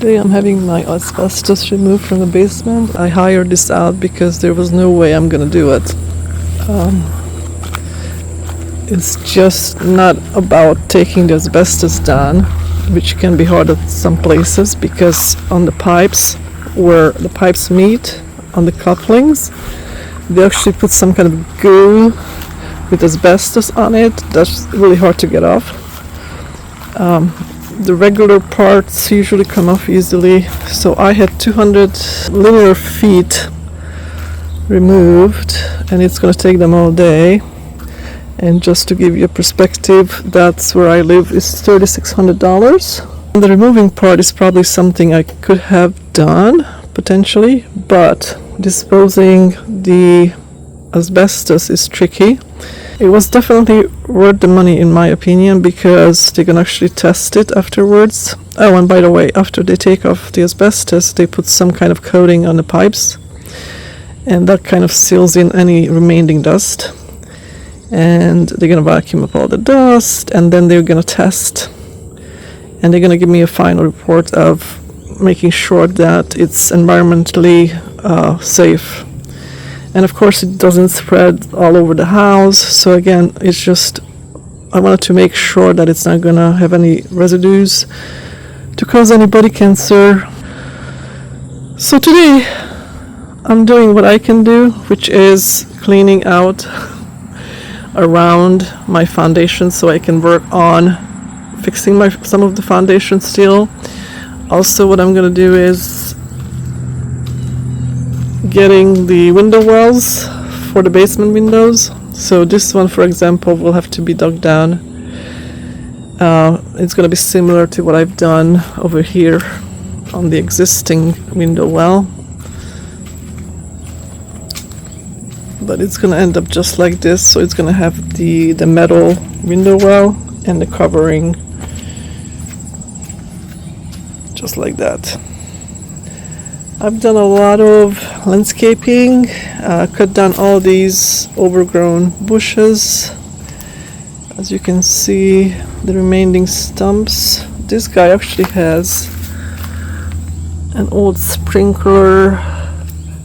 Today I'm having my asbestos removed from the basement. I hired this out because there was no way I'm gonna do it. It's just not about taking the asbestos down, which can be hard at some places because on the pipes, where the pipes meet, on the couplings, they actually put some kind of goo with asbestos on it. That's really hard to get off. The regular parts usually come off easily, so I had 200 linear feet removed, and it's going to take them all day. And just to give you a perspective, that's where I live, is $3,600. The removing part is probably something I could have done potentially, but disposing the asbestos is tricky. It was definitely worth the money in my opinion, because they can actually test it afterwards. Oh, and by the way, after they take off the asbestos, they put some kind of coating on the pipes, and that kind of seals in any remaining dust. And they're gonna vacuum up all the dust, and then they're gonna test, and they're gonna give me a final report of making sure that it's environmentally safe. And of course it doesn't spread all over the house, so again, it's just, I wanted to make sure that it's not gonna have any residues to cause any body cancer. So today I'm doing what I can do, which is cleaning out around my foundation so I can work on fixing some of the foundation still. Also, what I'm gonna do is getting the window wells for the basement windows. So this one, for example, will have to be dug down. It's going to be similar to what I've done over here on the existing window well, but it's going to end up just like this. So it's going to have the metal window well and the covering just like that. I've done a lot of landscaping, cut down all these overgrown bushes. As you can see, the remaining stumps. This guy actually has an old sprinkler,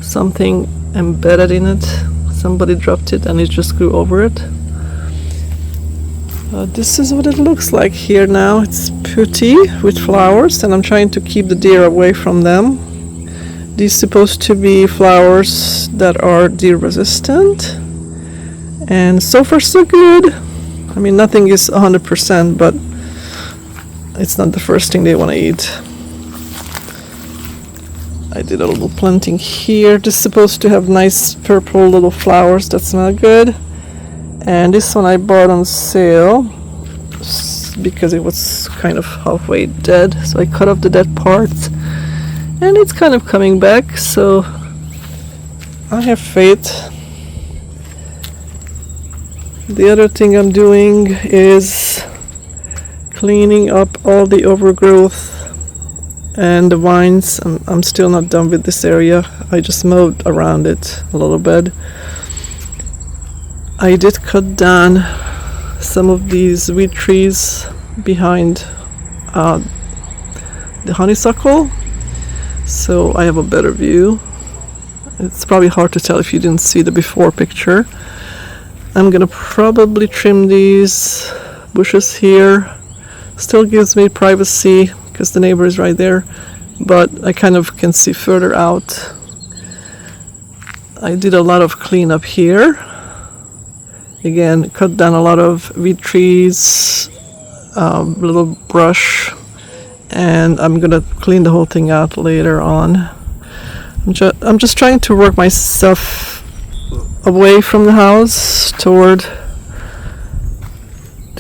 something embedded in it. Somebody dropped it and it just grew over it. This is what it looks like here now. It's pretty with flowers, and I'm trying to keep the deer away from them. These are supposed to be flowers that are deer resistant, and so far so good. I mean, nothing is 100%, but it's not the first thing they want to eat. I did a little planting here. This is supposed to have nice purple little flowers that smell good. And this one I bought on sale because it was kind of halfway dead, so I cut off the dead parts. And it's kind of coming back, so I have faith. The other thing I'm doing is cleaning up all the overgrowth and the vines. I'm still not done with this area. I just mowed around it a little bit. I did cut down some of these weed trees behind the honeysuckle, so I have a better view. It's probably hard to tell if you didn't see the before picture. I'm gonna probably trim these bushes here. Still gives me privacy because the neighbor is right there, but I kind of can see further out. I did a lot of cleanup here. Again, cut down a lot of weed trees, little brush, and I'm gonna clean the whole thing out later on. I'm just trying to work myself away from the house to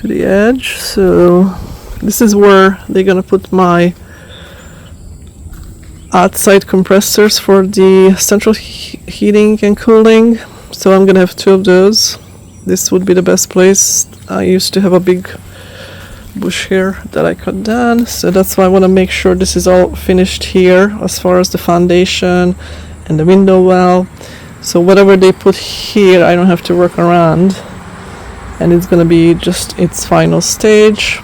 the edge. So this is where they're gonna put my outside compressors for the central heating and cooling. So I'm gonna have two of those. This would be the best place. I used to have a big bush here that I cut down, so that's why I want to make sure this is all finished here as far as the foundation and the window well. So whatever they put here, I don't have to work around, and it's going to be just its final stage.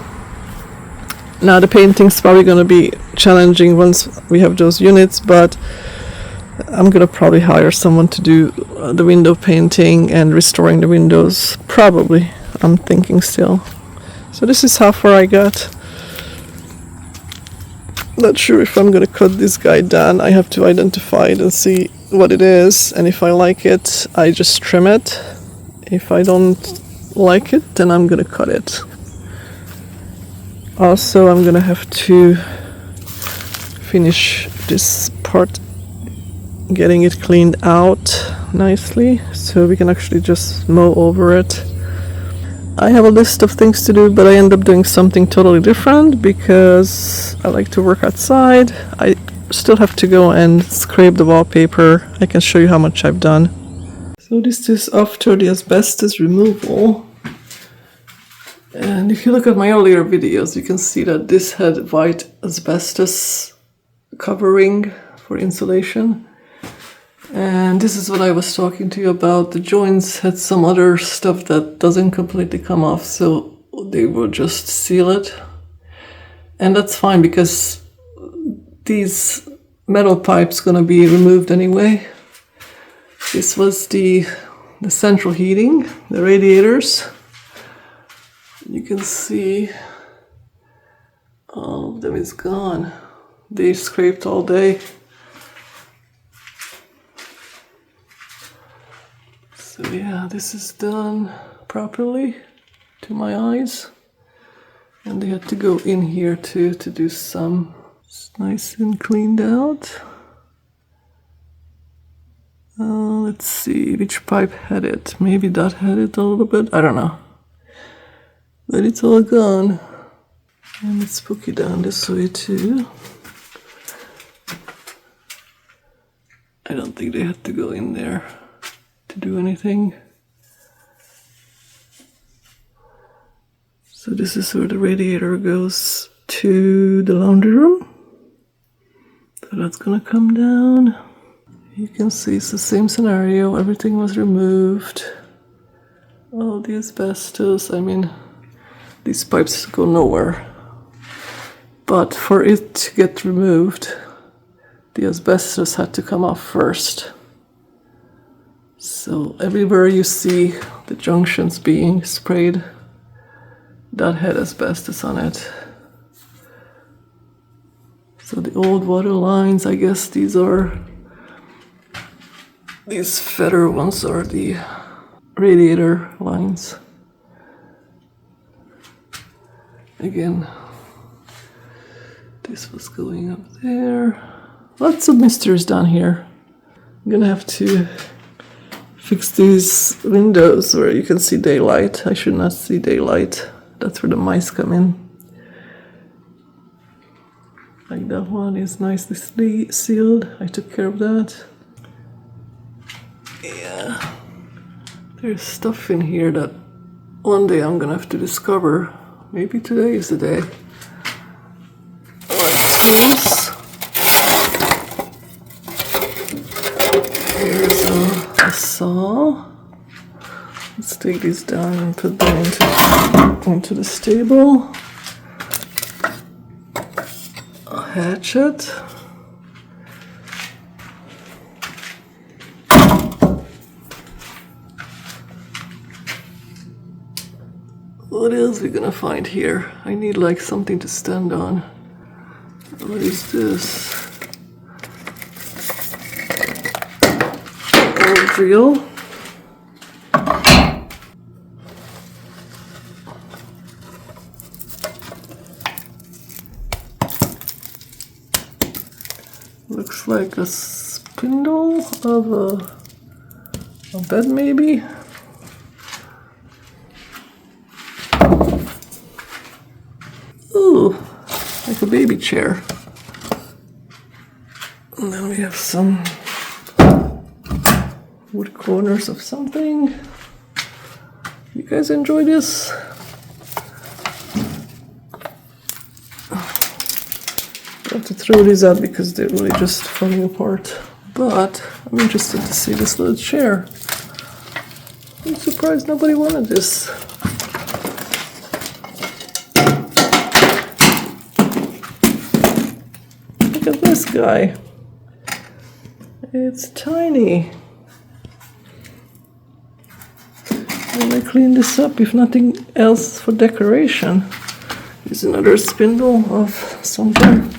Now the painting's probably going to be challenging once we have those units, but I'm going to probably hire someone to do the window painting and restoring the windows. Probably, I'm thinking still. So this is how far I got. Not sure if I'm going to cut this guy down. I have to identify it and see what it is, and if I like it, I just trim it. If I don't like it, then I'm going to cut it. Also, I'm going to have to finish this part, getting it cleaned out nicely so we can actually just mow over it. I have a list of things to do, but I end up doing something totally different because I like to work outside. I still have to go and scrape the wallpaper. I can show you how much I've done. So this is after the asbestos removal. And if you look at my earlier videos, you can see that this had white asbestos covering for insulation. And this is what I was talking to you about. The joints had some other stuff that doesn't completely come off, so they will just seal it. And that's fine because these metal pipes gonna be removed anyway. This was the central heating, the radiators. You can see all of them is gone. They scraped all day. So yeah, this is done properly to my eyes. And they had to go in here too to do some. It's nice and cleaned out. Let's see which pipe had it. Maybe that had it a little bit. I don't know. But it's all gone. And let's poke it down this way too. I don't think they had to go in there to do anything. So this is where the radiator goes to the laundry room. So that's gonna come down. You can see it's the same scenario. Everything was removed. All the asbestos. I mean, these pipes go nowhere. But for it to get removed, the asbestos had to come off first. So everywhere you see the junctions being sprayed, that had asbestos on it. So the old water lines, I guess these feather ones are the radiator lines. Again, this was going up there. Lots of mysteries down here. I'm gonna have to fix these windows where you can see daylight. I should not see daylight. That's where the mice come in. Like that one is nicely sealed. I took care of that. Yeah. There's stuff in here that one day I'm gonna have to discover. Maybe today is the day. Tools. Here's a saw. Let's take these down and put them into the stable. A hatchet. What else are we gonna find here? I need like something to stand on. What is this? Old drill. Looks like a spindle of a bed maybe. Ooh, like a baby chair. And then we have some wood corners of something. You guys enjoy this? I have to throw these out because they're really just falling apart. But I'm interested to see this little chair. I'm surprised nobody wanted this. this guy? It's tiny. I'm gonna clean this up, if nothing else, for decoration. Here's another spindle of something.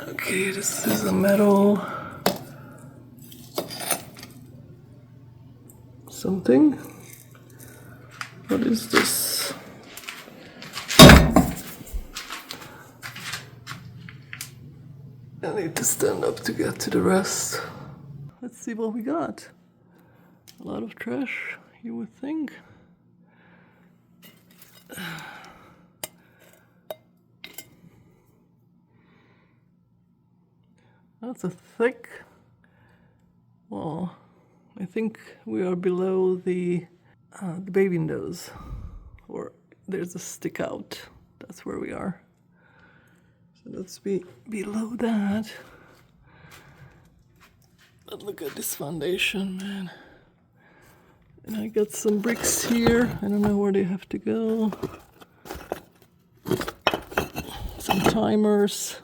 Okay, this is a metal something. What is this? I need to stand up to get to the rest. Let's see what we got. A lot of trash, you would think. That's a thick wall. I think we are below the bay windows, or there's a stick out. That's where we are. So let's be below that. But look at this foundation, man. And I got some bricks here. I don't know where they have to go. Some timers.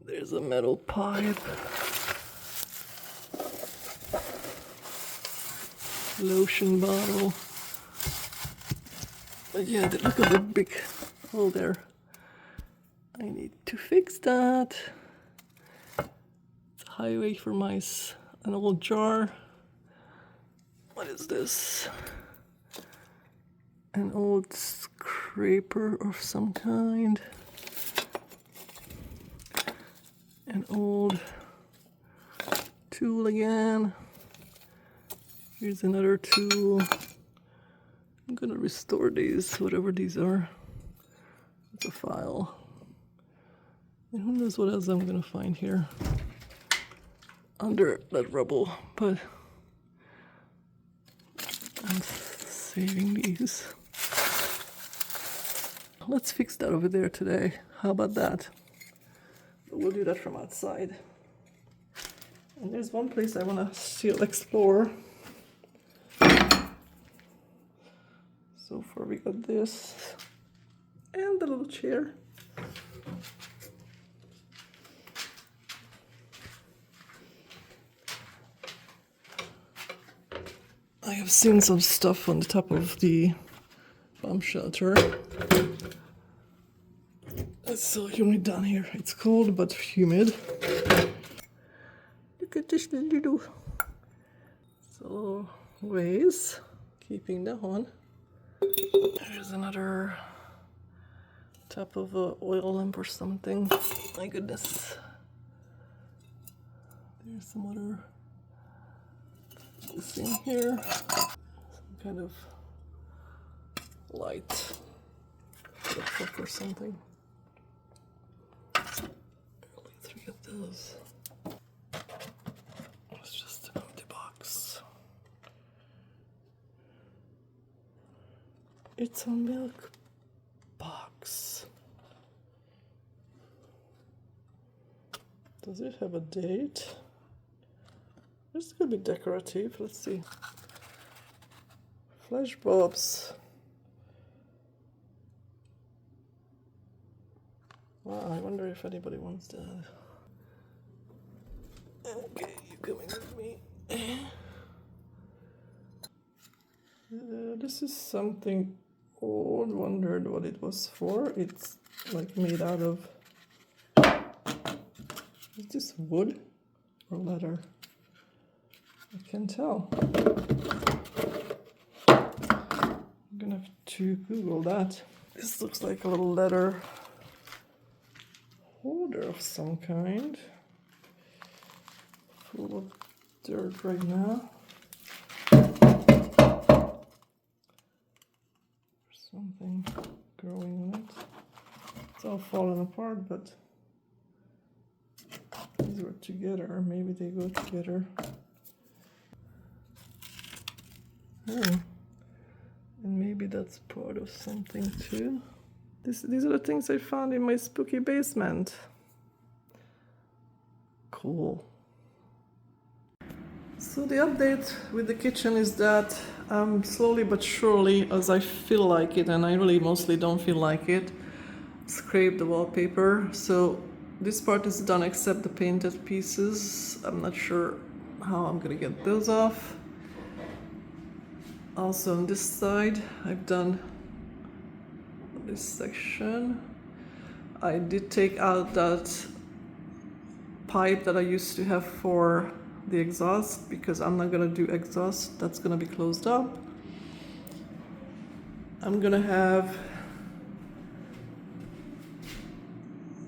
There's a metal pipe. Lotion bottle. But yeah, look at the big hole there. I need to fix that. It's a highway for mice. An old jar. What is this? An old scraper of some kind. An old tool again. Here's another tool. I'm gonna restore these, whatever these are. It's a file. And who knows what else I'm gonna find here under that rubble, but I'm saving these. Let's fix that over there today. How about that? We'll do that from outside. And there's one place I want to still explore. So far we got this and the little chair. I have seen some stuff on the top of the bomb shelter. It's so humid down here. It's cold but humid. Look at this little. So ways keeping that on. There's another top of a oil lamp or something. My goodness. There's some other things in here. Some kind of light for a truck or something. Let's look at those. It's just an empty box. It's a milk box. Does it have a date? This could be decorative. Let's see. Flash bulbs. Wow, I wonder if anybody wants that. Okay, you coming with me? This is something old. Wondered what it was for. It's like made out of. Is this wood or leather? I can't tell. I'm gonna have to Google that. This looks like a little leather holder of some kind. Full of dirt right now. Something growing on it. It's all falling apart, but these were together. Maybe they go together. Oh. And maybe that's part of something too. These are the things I found in my spooky basement. Cool. So the update with the kitchen is that slowly but surely, as I feel like it, and I really mostly don't feel like it, scrape the wallpaper. So this part is done except the painted pieces. I'm not sure how I'm gonna get those off. Also on this side, I've done this section. I did take out that pipe that I used to have for the exhaust because I'm not gonna do exhaust. That's gonna be closed up. I'm gonna have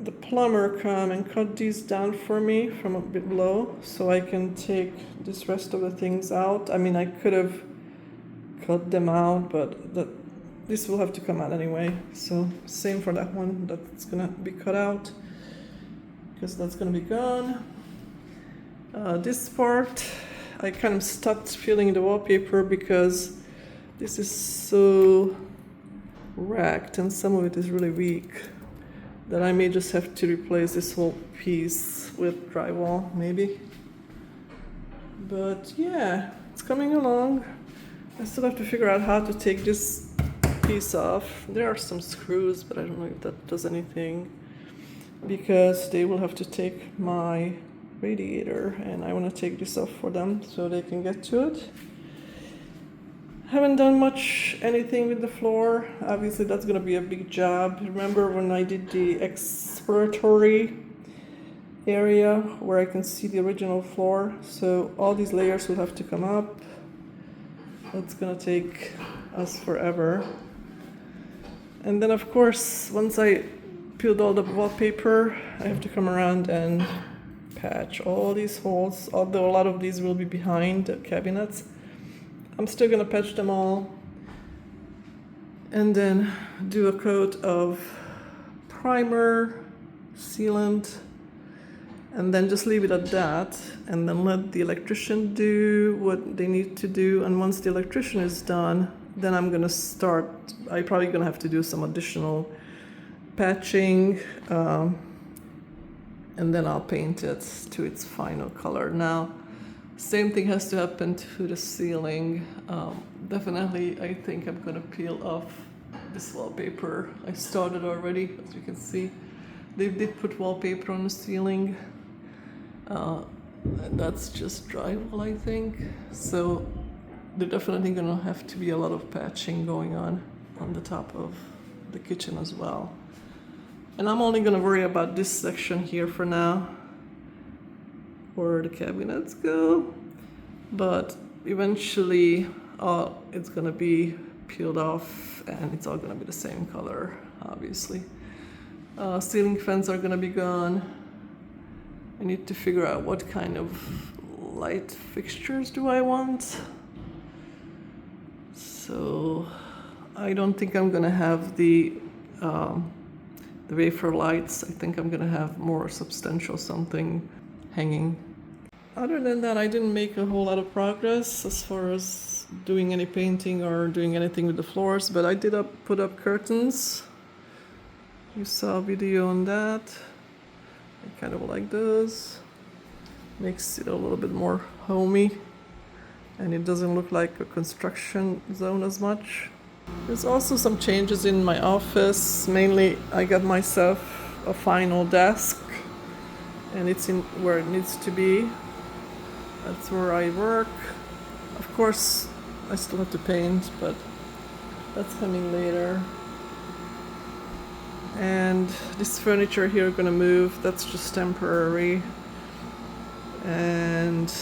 the plumber come and cut these down for me from a bit below so I can take this rest of the things out. I mean, I could have cut them out, but this will have to come out anyway. So same for that one, that's gonna be cut out because that's gonna be gone. This part, I kind of stopped peeling the wallpaper because this is so ragged and some of it is really weak that I may just have to replace this whole piece with drywall, maybe. But yeah, it's coming along. I still have to figure out how to take this piece off. There are some screws, but I don't know if that does anything because they will have to take my radiator and I want to take this off for them so they can get to it. Haven't done much anything with the floor. Obviously that's going to be a big job. Remember when I did the exploratory area where I can see the original floor? So all these layers will have to come up. That's gonna take us forever. And then of course, once I peeled all the wallpaper, I have to come around and patch all these holes, although a lot of these will be behind the cabinets. I'm still gonna patch them all and then do a coat of primer, sealant, and then just leave it at that and then let the electrician do what they need to do. And once the electrician is done, then I'm gonna start, I'm probably gonna have to do some additional patching and then I'll paint it to its final color. Now, same thing has to happen to the ceiling. Definitely, I think I'm gonna peel off this wallpaper. I started already, as you can see. They did put wallpaper on the ceiling. And that's just drywall, I think. So there's definitely gonna have to be a lot of patching going on the top of the kitchen as well. And I'm only gonna worry about this section here for now, where the cabinets go. But eventually, it's gonna be peeled off and it's all gonna be the same color, obviously. Ceiling fans are gonna be gone. I need to figure out what kind of light fixtures do I want. So I don't think I'm gonna have the wafer lights. I think I'm gonna have more substantial something hanging. Other than that, I didn't make a whole lot of progress as far as doing any painting or doing anything with the floors, but I did put up curtains. You saw a video on that. I kind of like those. Makes it a little bit more homey and it doesn't look like a construction zone as much. There's also some changes in my office. Mainly I got myself a final desk and it's in where it needs to be. That's where I work. Of course I still have to paint, but that's coming later. And this furniture here gonna move, that's just temporary. And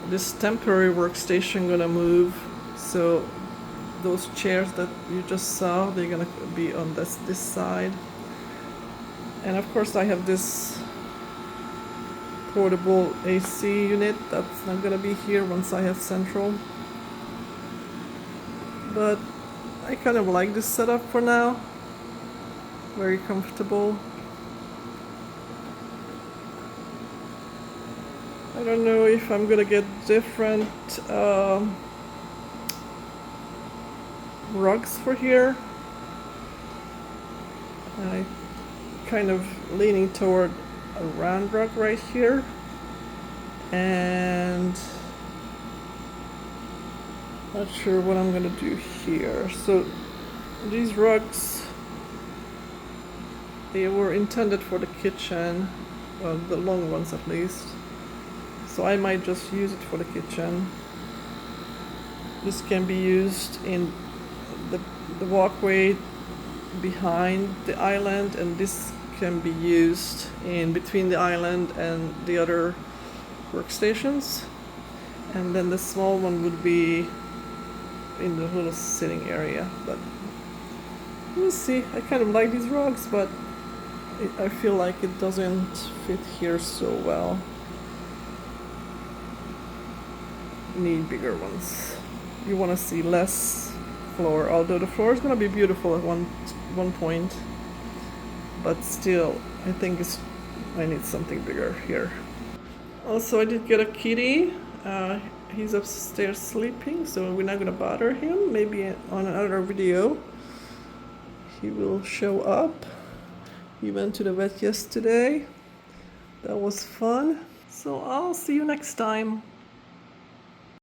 this temporary workstation gonna move, so those chairs that you just saw, they're gonna be on this side. And of course I have this portable AC unit that's not gonna be here once I have central. But I kind of like this setup for now. Very comfortable. I don't know if I'm gonna get different rugs for here. I'm kind of leaning toward a round rug right here. And not sure what I'm gonna do here. So These rugs, they were intended for the kitchen, well, the long ones at least. So I might just use it for the kitchen. This can be used in the walkway behind the island, and this can be used in between the island and the other workstations. And then the small one would be in the little sitting area, but we'll see. I kind of like these rugs, but I feel like it doesn't fit here so well. Need bigger ones. You want to see less floor, although the floor is going to be beautiful at one point, but still I think I need something bigger here. Also, I did get a kitty. He's upstairs sleeping, so we're not gonna bother him. Maybe on another video he will show up. He went to the vet yesterday. That was fun. So I'll see you next time.